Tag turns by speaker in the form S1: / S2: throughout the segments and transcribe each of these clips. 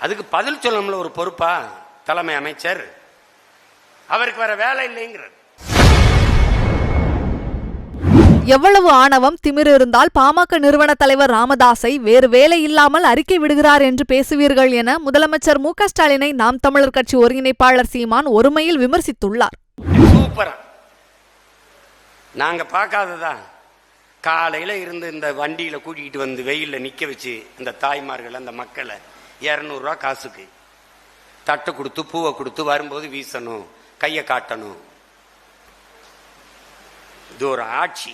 S1: அதுக்கு பதில் சொல்லணும்ல ஒரு பொறுப்பா தலைமை அமைச்சர். அவருக்கு வேற வேலை இல்லைங்கிறார்.
S2: எவ்வளவு ஆணவம் திமிரு இருந்தால் பாமக நிறுவன தலைவர் ராமதாஸை வேறு வேலை இல்லாமல் அறிக்கை விடுகிறார் என்று பேசுவீர்கள் என முதலமைச்சர் மு க ஸ்டாலினை நாம் தமிழர் கட்சி ஒருங்கிணைப்பாளர் சீமான் ஒருமையில் விமர்சித்துள்ளார்.
S1: சூப்பரா நாங்க பார்க்காததா காலையில இருந்து இந்த வண்டியில கூட்டிகிட்டு வந்து வெயில்ல நிக்க வச்சு இந்த தாய்மார்கள் அந்த மக்களை 200 ரூபா காசுக்கு தட்டு கொடுத்து பூவை கொடுத்து வரும்போது வீசணும், கையை காட்டணும். இது ஒரு ஆட்சி.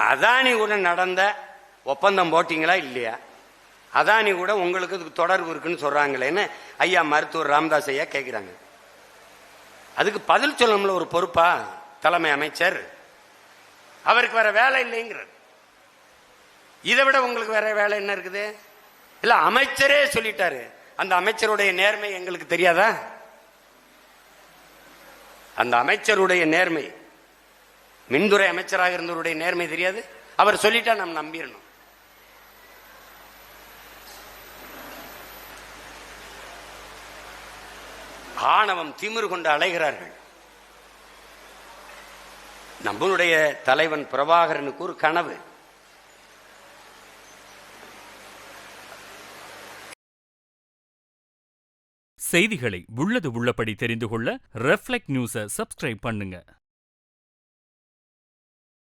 S1: அதானி கூட நடந்த ஒப்பந்தம் போட்டீங்களா இல்லையா? அதானி கூட உங்களுக்கு தொடர்பு இருக்குன்னு சொல்றாங்களேன்னு ஐயா மருத்துவர் ராமதாஸ் ஐயா கேட்கிறாங்க. அதுக்கு பதில் சொல்லணும்ல ஒரு பொறுப்பா தலைமை அமைச்சர். அவருக்கு வேற வேலை இல்லைங்கிறார். இதை விட உங்களுக்கு வேற வேலை என்ன இருக்குது? இல்ல அமைச்சரே சொல்லிட்டாரு. அந்த அமைச்சருடைய நேர்மை எங்களுக்கு தெரியாதா? அந்த அமைச்சருடைய நேர்மை, மின்துறை அமைச்சராக இருந்தவருடைய நேர்மை தெரியாது? அவர் சொல்லிட்டா நம்ம நம்பிடணும். ஆணவம் திமிரு கொண்டு அலைகிறார்கள். நம்மளுடைய தலைவன் பிரபாகரனுக்கு ஒரு கனவு.
S3: செய்திகளை உள்ளது உள்ளபடி தெரிந்து கொள்ள ரெஃப்ளெக்ட் நியூஸை சப்ஸ்கிரைப் பண்ணுங்க.